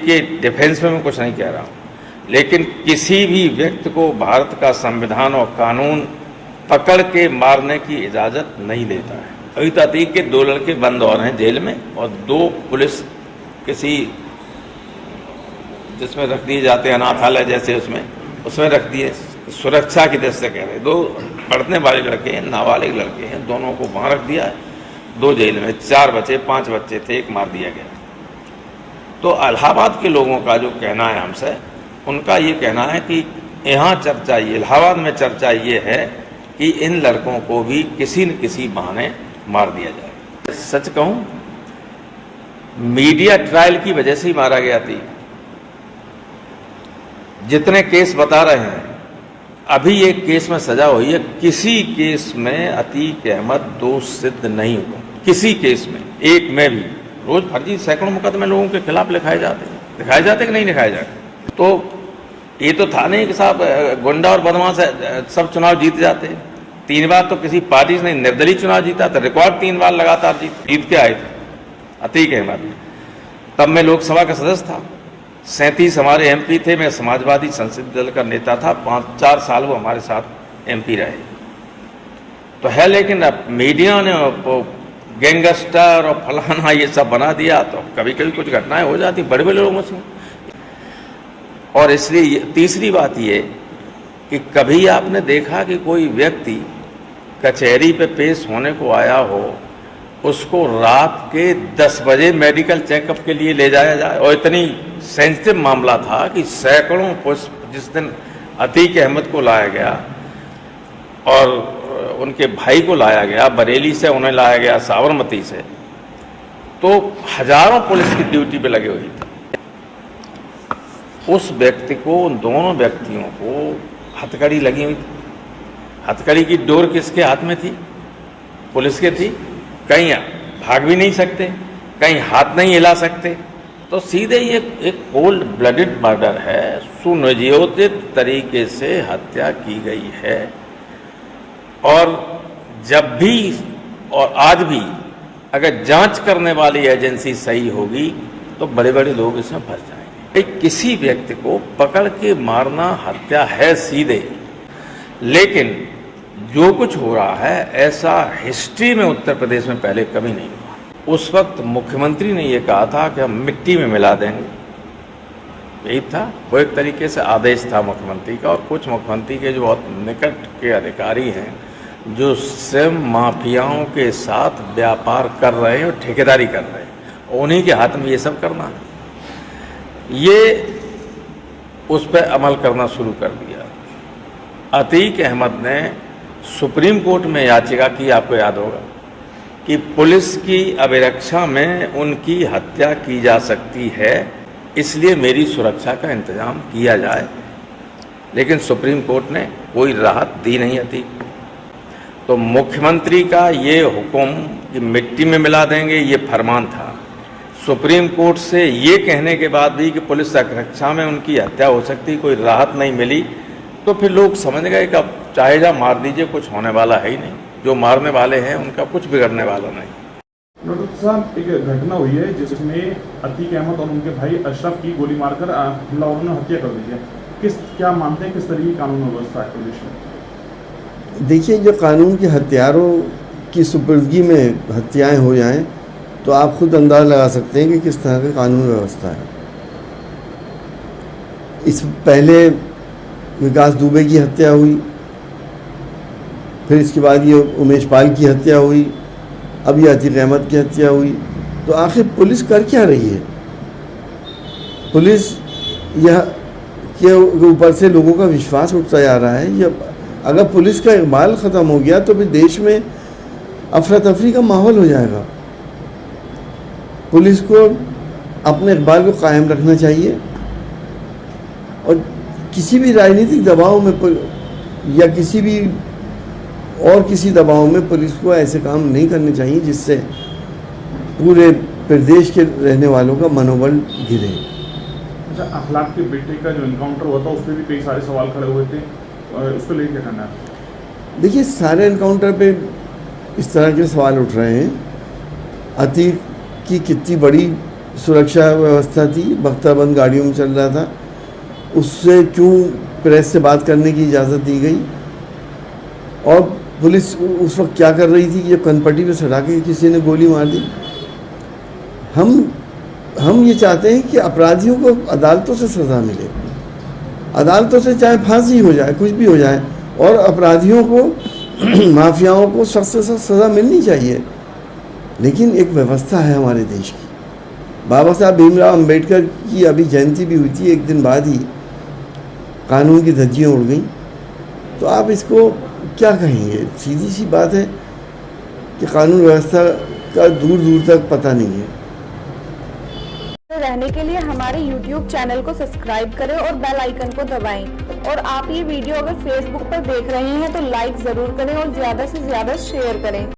के डिफेंस में मैं कुछ नहीं कह रहा हूँ, लेकिन किसी भी व्यक्ति को भारत का संविधान और कानून पकड़ के मारने की इजाज़त नहीं देता है। अभी तो अतीक के 2 लड़के बंद और हैं जेल में, और 2 पुलिस किसी जिसमें रख दिए जाते हैं अनाथालय जैसे उसमें रख दिए, सुरक्षा की दृष्टि से कह रहे। 2 पढ़ने वाले लड़के हैं, नाबालिग लड़के हैं, दोनों को वहाँ रख दिया है, 2 जेल में। 4 बच्चे 5 बच्चे थे, 1 मार दिया गया। तो इलाहाबाद के लोगों का जो कहना है हमसे, उनका ये कहना है कि यहाँ चर्चा ये, इलाहाबाद में चर्चा ये है कि इन लड़कों को भी किसी न किसी बहाने मार दिया जाए। सच कहूँ, मीडिया ट्रायल की वजह से ही मारा गया थी। जितने केस बता रहे हैं, अभी एक केस में सजा हुई है, किसी केस में अतीक अहमद दोष सिद्ध नहीं हुआ, किसी केस में, एक में भी। रोज फर्जी सैकड़ों मुकदमे लोगों के खिलाफ दिखाए जाते कि नहीं दिखाए जाते। तो ये तो था नहीं कि साहब गुंडा और बदमाश सब चुनाव जीत जाते। 3 बार तो किसी पार्टी से नहीं, निर्दलीय चुनाव जीता था, रिकॉर्ड 3 बार लगातार जीत के आए थे अतीक अहमद। तब मैं लोकसभा का सदस्य था, 37 हमारे MP थे, मैं समाजवादी संसदीय दल का नेता था, 5-4 साल वो हमारे साथ MP रहे। तो है, लेकिन अब मीडिया ने गैंगस्टर और फलाना ये सब बना दिया, तो कभी कभी कुछ घटनाएं हो जाती बड़े बड़े लोगों से। और इसलिए तीसरी बात ये कि कभी आपने देखा कि कोई व्यक्ति कचहरी पे पेश होने को आया हो, उसको रात के 10 बजे मेडिकल चेकअप के लिए ले जाया जाए? और इतनी सेंसिटिव मामला था कि सैकड़ों पुष्प जिस दिन अतीक अहमद को लाया गया और उनके भाई को लाया गया, बरेली से उन्हें लाया गया साबरमती से, तो हजारों पुलिस की ड्यूटी पे लगे हुई थी। उस व्यक्ति को, उन दोनों व्यक्तियों को हथकड़ी लगी हुई थी। हथकड़ी की डोर किसके हाथ में थी? पुलिस के थी। कहीं भाग भी नहीं सकते, कहीं हाथ नहीं हिला सकते। तो सीधे ये एक कोल्ड ब्लडेड मर्डर है, सुनियोजित तरीके से हत्या की गई है। और जब भी और आज भी अगर जांच करने वाली एजेंसी सही होगी तो बड़े बड़े लोग इसमें फंस जाएंगे। किसी व्यक्ति को पकड़ के मारना हत्या है सीधे, लेकिन जो कुछ हो रहा है ऐसा हिस्ट्री में उत्तर प्रदेश में पहले कभी नहीं हुआ। उस वक्त मुख्यमंत्री ने ये कहा था कि हम मिट्टी में मिला देंगे, यही था। वो एक तरीके से आदेश था मुख्यमंत्री का। और कुछ मुख्यमंत्री के जो बहुत निकट के अधिकारी हैं, जो स्वयं माफियाओं के साथ व्यापार कर रहे हैं और ठेकेदारी कर रहे हैं, उन्हीं के हाथ में ये सब करना है। ये उस पर अमल करना शुरू कर दिया। अतीक अहमद ने सुप्रीम कोर्ट में याचिका की, आपको याद होगा, कि पुलिस की अभिरक्षा में उनकी हत्या की जा सकती है, इसलिए मेरी सुरक्षा का इंतजाम किया जाए। लेकिन सुप्रीम कोर्ट ने कोई राहत दी नहीं अतीक। तो मुख्यमंत्री का ये हुक्म कि मिट्टी में मिला देंगे, ये फरमान था। सुप्रीम कोर्ट से ये कहने के बाद भी कि पुलिस रक्षा में उनकी हत्या हो सकती, कोई राहत नहीं मिली, तो फिर लोग समझ गए कि अब चाहे जा मार दीजिए, कुछ होने वाला है ही नहीं। जो मारने वाले हैं उनका कुछ बिगड़ने वाला नहीं। डॉक्टर साहब, एक घटना हुई है जिसमें अतीक अहमद और उनके भाई अशरफ की गोली मारकर हमलावरों ने हत्या कर दी है। क्या मानते हैं, किस तरह की कानून व्यवस्था है प्रदेश में? देखिए, जो कानून के हथियारों की सुपुर्दगी में हत्याएं हो जाएं, तो आप खुद अंदाज़ा लगा सकते हैं कि किस तरह की कानून व्यवस्था है। इस पहले विकास दुबे की हत्या हुई, फिर इसके बाद ये उमेश पाल की हत्या हुई, अब ये अतीक अहमद की हत्या हुई। तो आखिर पुलिस कर क्या रही है? पुलिस यह के ऊपर से लोगों का विश्वास उठता जा रहा है। या अगर पुलिस का इकबाल ख़त्म हो गया तो फिर देश में अफरा तफरी का माहौल हो जाएगा। पुलिस को अपने इकबाल को कायम रखना चाहिए और किसी भी राजनीतिक दबाव में या किसी भी और किसी दबाव में पुलिस को ऐसे काम नहीं करने चाहिए जिससे पूरे प्रदेश के रहने वालों का मनोबल गिरे। अच्छा, अखलाक के बेटे का जो इनकाउंटर हुआ था उस पर भी कई सारे सवाल खड़े हुए थे, उस पर लेकर क्या करना है? देखिए, सारे इनकाउंटर पे इस तरह के सवाल उठ रहे हैं। अतीक की कितनी बड़ी सुरक्षा व्यवस्था थी, बख्ताबंद गाड़ियों में चल रहा था, उससे क्यों प्रेस से बात करने की इजाज़त दी गई? और पुलिस उस वक्त क्या कर रही थी कि जब कनपट्टी पे सटा के किसी ने गोली मार दी? हम ये चाहते हैं कि अपराधियों को अदालतों से सज़ा मिले, अदालतों से चाहे फांसी हो जाए, कुछ भी हो जाए, और अपराधियों को माफियाओं को सख्त से सख्त सज़ा मिलनी चाहिए। लेकिन एक व्यवस्था है हमारे देश की। बाबा साहब भीमराव अंबेडकर की अभी जयंती भी हुई थी, एक दिन बाद ही कानून की धज्जियाँ उड़ गई। तो आप इसको क्या कहेंगे? सीधी सी बात है कि कानून व्यवस्था का दूर दूर तक पता नहीं है। रहने के लिए हमारे YouTube चैनल को सब्सक्राइब करें और बेल आइकन को दबाएं। और आप ये वीडियो अगर Facebook पर देख रहे हैं तो लाइक ज़रूर करें और ज़्यादा से ज़्यादा शेयर करें।